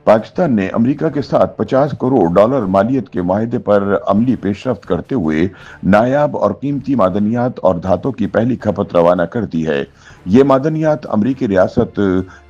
पाकिस्तान ने अमेरिका के साथ 50 करोड़ डॉलर मालियत के माहिदे पर अमली पेशरफ्त करते हुए नायाब और कीमती मादनियात और धातों की पहली खपत रवाना कर दी है। ये मादनियात अमरीकी रियासत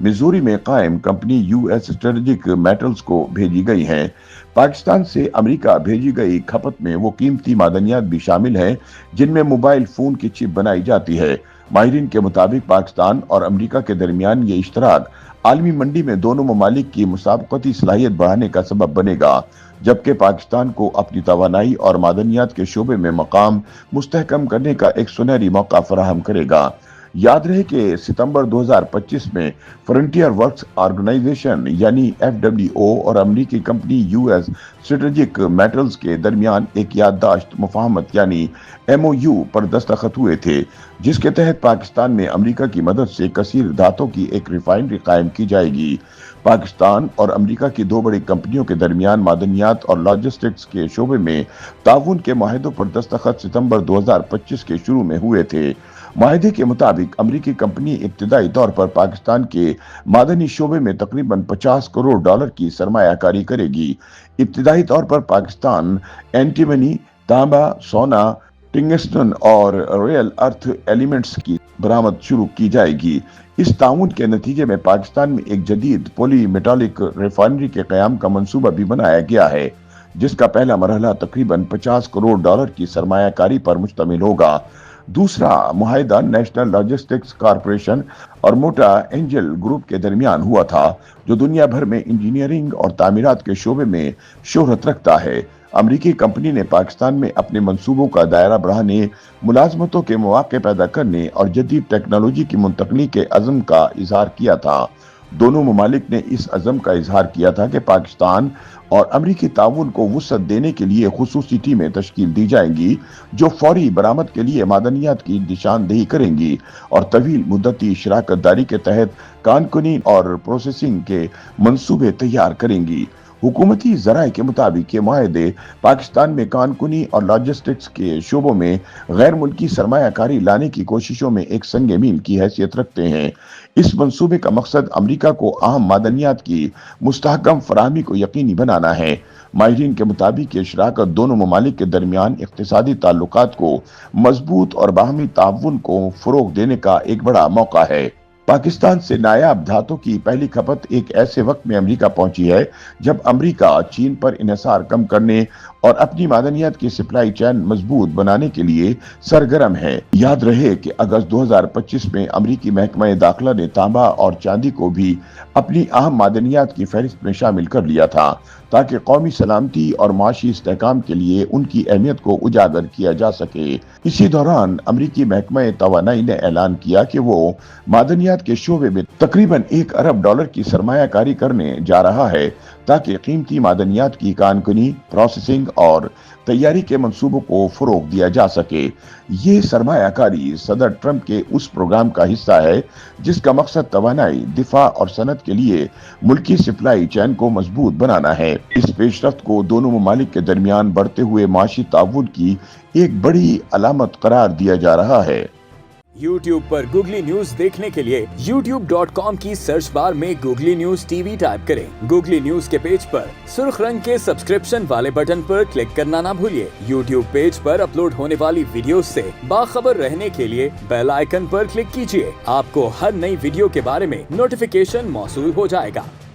मिजूरी में कायम कंपनी यूएस स्ट्रेटेजिक मेटल्स को भेजी गई हैं। पाकिस्तान से अमेरिका भेजी गई खपत में वो कीमती मादनियात भी शामिल हैं जिनमें मोबाइल फोन की चिप बनाई जाती है। माहिरीन के मुताबिक पाकिस्तान और अमेरिका के दरमियान ये इश्तराक आलमी मंडी में दोनों ममालिक की मुसाबकती सलाहियत बढ़ाने का सबब बनेगा, जबकि पाकिस्तान को अपनी तवानाई और मादनियात के शोबे में मकाम मुस्तहकम करने का एक सुनहरी मौका फराहम करेगा। याद रहे कि सितंबर 2025 में फ्रंटियर वर्क्स ऑर्गेनाइजेशन यानी FWO और अमेरिकी कंपनी यूएस स्ट्रेटेजिक मेटल्स के दरमियान एक याददाश्त मुफाहमत यानी MOU पर दस्तखत हुए थे, जिसके तहत पाकिस्तान में अमेरिका की मदद से कसीर धातों की एक रिफाइनरी कायम की जाएगी। पाकिस्तान और अमेरिका की दो बड़ी कंपनियों के दरमियान मादनियात और लॉजिस्टिक्स के शोबे में ताउन के माहिदों पर दस्तखत सितंबर 2025 के शुरू में हुए थे। माहिदे के मुताबिक अमेरिकी कंपनी इब्तिदाई तौर पर पाकिस्तान के मादनी शोबे में तकरीबन 50 करोड़ डॉलर की सरमायाकारी करेगी। इब्तिदाई तौर पर पाकिस्तान एंटीमनी, तांबा, सोना, टिंगस्टन और रियल अर्थ एलिमेंट्स की बरामद शुरू की जाएगी। इस ताउन के नतीजे में पाकिस्तान में एक जदीद पॉली मेटालिक रिफाइनरी के क़याम का मंसूबा भी बनाया गया है, जिसका पहला मरहला तकरीबन 50 करोड़ डॉलर की सरमायाकारी पर मुश्तमिल होगा। दूसरा मुआहिदा नेशनल लॉजिस्टिक्स कॉरपोरेशन और मोटा एंजल ग्रुप के दरमियान हुआ था, जो दुनिया भर में इंजीनियरिंग और तामीरात के शोबे में शोहरत रखता है। अमेरिकी कंपनी ने पाकिस्तान में अपने मंसूबों का दायरा बढ़ाने, मुलाजमतों के मौके पैदा करने और जदीद टेक्नोलॉजी की मुंतकली के अज़म का इजहार किया था। दोनों ममालिक ने इस अज़म का इजहार किया था कि पाकिस्तान और अमरीकी ताउन को वुसअत देने के लिए खुसूसी टीमें तश्कील दी जाएंगी, जो फौरी बरामद के लिए मादनियात की निशानदेही करेंगी और तवील मुद्दती शराकत दारी के तहत कानकुनी और प्रोसेसिंग के मंसूबे तैयार करेंगी। हुकूमती ज़राए के मुताबिक ये माहदे पाकिस्तान में कानकुनी और लॉजिस्टिक्स के शोबों में गैर मुल्की सरमायाकारी लाने की कोशिशों में एक संग मील की हैसियत रखते हैं। इस मंसूबे का मकसद अमेरिका को अहम मादनियात की मुस्तहकम फराहमी को यकीनी बनाना है। माहिरीन के मुताबिक ये शराकत दोनों ममालिक के दरमियान इक्तिसादी ताल्लुकात को मजबूत और बाहमी ताउन को फरोग देने का एक बड़ा मौका है। पाकिस्तान से नायाब धातों की पहली खपत एक ऐसे वक्त में अमेरिका पहुंची है जब अमेरिका चीन पर इन्हिसार कम करने और अपनी मादनियात की सप्लाई चेन मजबूत बनाने के लिए सरगर्म है। याद रहे कि अगस्त 2025 में अमेरिकी महकमा दाखिला ने तांबा और चांदी को भी अपनी अहम मादनियात की फहरिस्त में शामिल कर लिया था, ताकि कौमी सलामती और माशी इस्तेहकाम के लिए उनकी अहमियत को उजागर किया जा सके। इसी दौरान अमेरिकी महकमा तवानाई ने ऐलान किया कि वो मादनियात के शोबे में तकरीबन 1 अरब डॉलर की सरमायाकारी करने जा रहा है, ताकि कीमती मादनियात की कानकुनी, प्रोसेसिंग और तैयारी के मंसूबों को फरोग दिया जा सके। ये सरमायाकारी सदर ट्रंप के उस प्रोग्राम का हिस्सा है जिसका मकसद तवानाई, दिफा और सनत के लिए मुल्की सप्लाई चैन को मजबूत बनाना है। इस पेशरफ्त को दोनों ममालिक के दरमियान बढ़ते हुए माशी ताउन की एक बड़ी अलामत करार दिया जा रहा है। YouTube पर गूगली न्यूज देखने के लिए youtube.com की सर्च बार में गूगली न्यूज टीवी टाइप करें। गूगली न्यूज के पेज पर सुर्ख रंग के सब्सक्रिप्शन वाले बटन पर क्लिक करना ना भूलिए। YouTube पेज पर अपलोड होने वाली वीडियोस से बाखबर रहने के लिए बेल आइकन पर क्लिक कीजिए। आपको हर नई वीडियो के बारे में नोटिफिकेशन मौसूल हो जाएगा।